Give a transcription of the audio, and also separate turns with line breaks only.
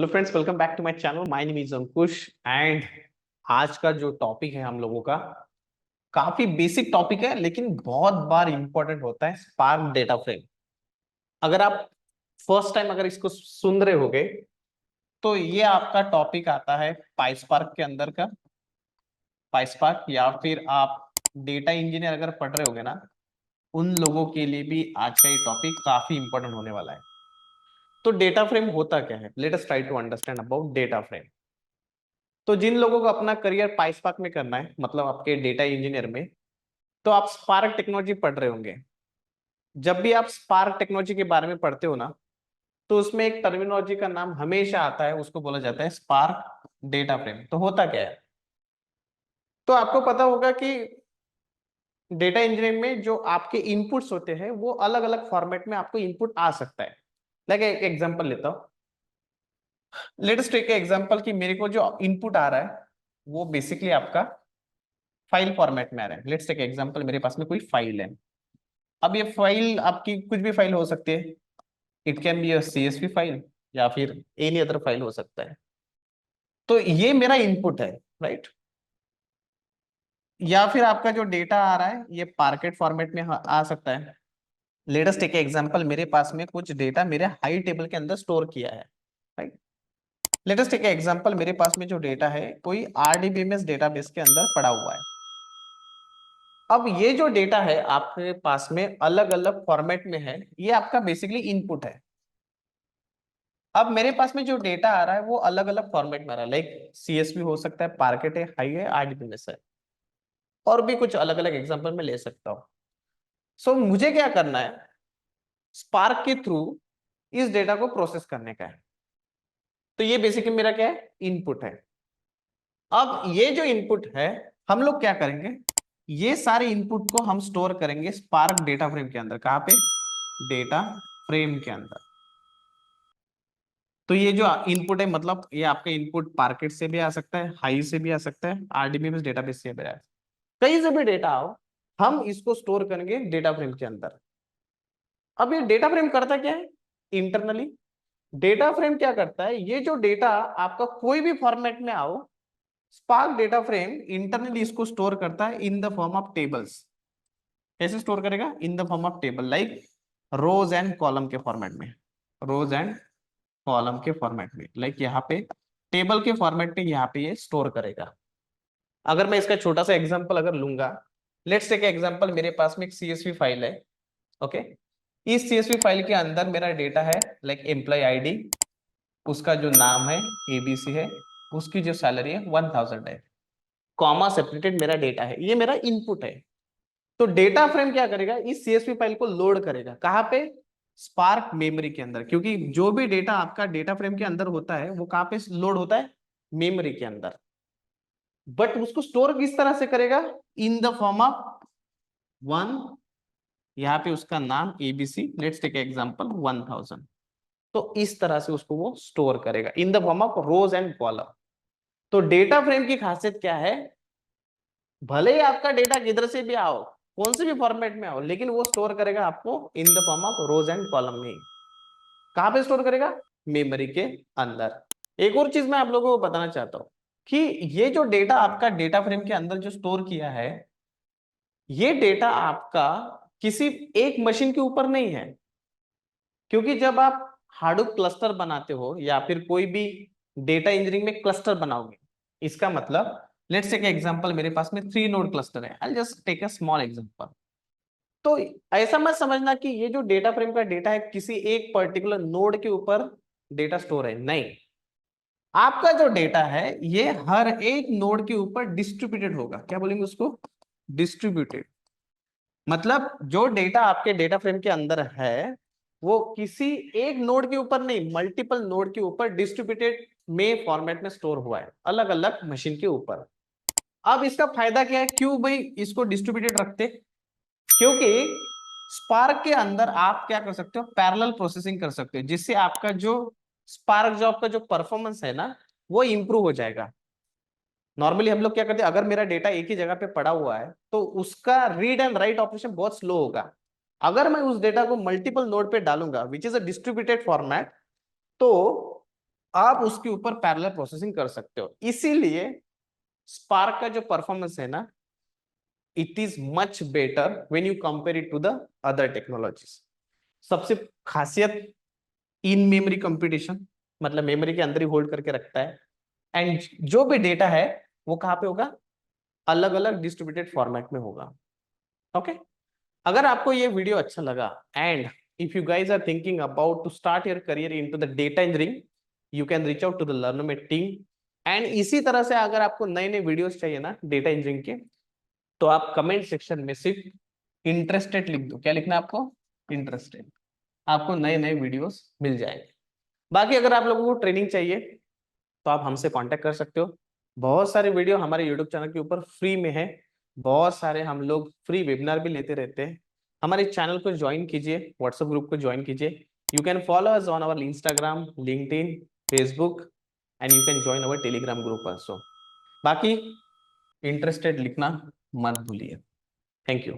Hello friends, welcome back to my channel. My name is Ankush and आज का जो topic है हम लोगों का काफी बेसिक टॉपिक है, लेकिन बहुत बार इंपॉर्टेंट होता है। Spark data frame. अगर आप फर्स्ट टाइम अगर इसको सुन रहे होगे तो ये आपका टॉपिक आता है पाइस्पार्क के अंदर का। पाइस्पार्क या फिर आप डेटा इंजीनियर अगर पढ़ रहे होगे ना, उन लोगों के लिए भी आज का ये टॉपिक काफी इंपॉर्टेंट होने वाला है। तो डेटा फ्रेम होता क्या है? Let us try to understand about data frame. तो जिन लोगों को अपना करियर पाइस्पार्क में करना है, मतलब आपके डेटा इंजीनियर में, तो आप स्पार्क टेक्नोलॉजी पढ़ रहे होंगे। जब भी आप स्पार्क टेक्नोलॉजी के बारे में पढ़ते हो ना, तो उसमें एक टर्मिनोलॉजी का नाम हमेशा आता है, उसको बोला जाता है स्पार्क डेटा फ्रेम। तो होता क्या है? तो आपको पता होगा कि डेटा इंजीनियरिंग में जो आपके इनपुट्स होते हैं वो अलग अलग फॉर्मेट में आपको इनपुट आ सकता है। लाइक एक एग्जांपल लेता हूँ। लेट्स टेक एग्जांपल कि मेरे को जो इनपुट आ रहा है वो बेसिकली आपका फाइल फॉर्मेट में आ रहा है। लेट्स टेक एग्जांपल, मेरे पास में कोई फाइल है। अब ये फाइल आपकी कुछ भी फाइल हो सकती है। It can be a CSV file या फिर एनी अदर फाइल हो सकता है। तो ये मेरा इनपुट है, राइट? या फिर आपका जो डेटा आ रहा है ये पार्केट फॉर्मेट में आ सकता है। लेट अस टेक एग्जांपल, मेरे पास में कुछ डेटा मेरे हाई टेबल के अंदर स्टोर किया है, right? Let us take example, मेरे पास में जो डेटा है कोई RDBMS डेटाबेस के अंदर पड़ा हुआ है। अब ये जो डेटा है आपके पास में अलग अलग फॉर्मेट में है, ये आपका बेसिकली इनपुट है। अब मेरे पास में जो डेटा आ रहा है वो अलग अलग फॉर्मेट में आ रहा है। लाइक CSV हो सकता है, पार्केट है, हाई है, RDBMS है, और भी कुछ अलग अलग एग्जांपल में ले सकता हूँ। सो मुझे क्या करना है? स्पार्क के थ्रू इस डेटा को प्रोसेस करने का है। तो ये बेसिकली मेरा क्या है? इनपुट है। अब ये जो इनपुट है, हम लोग क्या करेंगे? ये सारे इनपुट को हम स्टोर करेंगे स्पार्क डेटा फ्रेम के अंदर। कहां पे? डेटा फ्रेम के अंदर। तो ये जो इनपुट है, मतलब ये आपका इनपुट पार्केट से भी आ सकता है, हाई से भी आ सकता है, RDBMS डेटाबेस से भी आ सकता है। कहीं से भी डेटा आओ, हम इसको स्टोर करेंगे डेटा फ्रेम के अंदर। अब ये डेटा फ्रेम करता क्या है इंटरनली? डेटा फ्रेम क्या करता है? ये जो डेटा आपका कोई भी फॉर्मेट में आओ, स्पार्क डेटा फ्रेम इंटरनली इसको स्टोर करता है in the form of tables. कैसे स्टोर करेगा? In the form of table, like rows and column के फॉर्मेट में। रोज एंड कॉलम के फॉर्मेट में, लाइक यहाँ पे टेबल के फॉर्मेट में यहाँ पे ये स्टोर करेगा। अगर मैं इसका छोटा सा एग्जांपल अगर लूंगा, लेट्स टेक एग्जांपल, मेरे पास में एक CSV फाइल है। ओके, इस CSV फाइल के अंदर मेरा डेटा है, लाइक एम्प्लॉय ID, उसका जो नाम है ABC है, उसकी जो सैलरी है 1000 है, कॉमा सेपरेटेड मेरा डेटा है। ये मेरा इनपुट है। तो डेटा फ्रेम क्या करेगा? इस CSV फाइल को लोड करेगा। कहां पे? स्पार्क मेमोरी के अंदर। क्योंकि जो भी डेटा आपका डेटा फ्रेम के अंदर होता है वो कहां पे लोड होता है? मेमोरी के अंदर। बट उसको स्टोर किस तरह से करेगा? In the form of one, यहाँ पे उसका नाम ABC, लेट्स टेक एग्जांपल 1000। तो इस तरह से उसको वो स्टोर करेगा in the form of rose and column. तो डेटा फ्रेम की खासियत क्या है? भले ही आपका डेटा किधर से भी आओ, कौन से भी फॉर्मेट में आओ, लेकिन वो स्टोर करेगा आपको इन the form of rose and column में। कहां पे स्टोर करेगा? मेमोरी के अंदर। एक और चीज मैं आप लोगों को बताना चाहता हूं कि ये जो डेटा आपका डेटा फ्रेम के अंदर जो स्टोर किया है, ये डेटा आपका किसी एक मशीन के ऊपर नहीं है। क्योंकि जब आप हाडूप क्लस्टर बनाते हो या फिर कोई भी डेटा इंजीनियरिंग में क्लस्टर बनाओगे, इसका मतलब लेट्स टेक एग्जांपल, मेरे पास में 3 नोड क्लस्टर है। I just take a small example. तो ऐसा मत समझना कि ये जो डेटा फ्रेम का डेटा है किसी एक पर्टिकुलर नोड के ऊपर डेटा स्टोर है, नहीं। आपका जो डेटा है ये हर एक नोड के ऊपर डिस्ट्रीब्यूटेड होगा। क्या बोलेंगे उसको? डिस्ट्रीब्यूटेड। मतलब जो डेटा आपके डेटा फ्रेम के अंदर है वो किसी एक नोड के ऊपर नहीं, मल्टीपल नोड के ऊपर डिस्ट्रीब्यूटेड में फॉर्मेट में स्टोर हुआ है, अलग अलग मशीन के ऊपर। अब इसका फायदा क्या है? क्यों भाई इसको डिस्ट्रीब्यूटेड रखते? क्योंकि स्पार्क के अंदर आप क्या कर सकते हो? पैरेलल प्रोसेसिंग कर सकते हो, जिससे आपका जो स्पार्क जॉब का जो परफॉर्मेंस है ना, वो इंप्रूव हो जाएगा। नॉर्मली हम लोग क्या करते हैं, अगर मेरा डेटा एक ही जगह पे पड़ा हुआ है तो उसका रीड एंड राइट ऑपरेशन बहुत स्लो होगा। अगर मैं उस डेटा को मल्टीपल नोड पे डालूंगा which is a distributed format, तो आप उसके ऊपर पैरेलल प्रोसेसिंग कर सकते हो। इसीलिए स्पार्क का जो परफॉर्मेंस है ना, it is much better when you compare it to the other technologies. सबसे खासियत इन मेमोरी कंप्यूटेशन, मतलब मेमोरी के अंदर ही होल्ड करके रखता है। एंड जो भी डेटा है वो कहाँ पे होगा, अलग अलग डिस्ट्रीब्यूटेड फॉर्मेट में होगा। ओके, अगर आपको ये वीडियो अच्छा लगा and if you guys are thinking about to start your career into the data engineering, you can reach out to the Learnomate team. And इसी तरह से अगर आपको नए नए वीडियोस चाहिए ना डेटा इंजीनियरिंग के, तो आप कमेंट सेक्शन में सिर्फ इंटरेस्टेड लिख दो। क्या लिखना है आपको, इंटरेस्टेड। आपको नए नए वीडियोस मिल जाएंगे। बाकी अगर आप लोगों को ट्रेनिंग चाहिए तो आप हमसे कांटेक्ट कर सकते हो। बहुत सारे वीडियो हमारे यूट्यूब चैनल के ऊपर फ्री में है। बहुत सारे हम लोग फ्री वेबिनार भी लेते रहते हैं। हमारे चैनल को ज्वाइन कीजिए, व्हाट्सएप ग्रुप को ज्वाइन कीजिए। You can follow us on our Instagram, LinkedIn, Facebook, and you can join our Telegram group also. बाकी इंटरेस्टेड लिखना मत भूलिए। Thank you.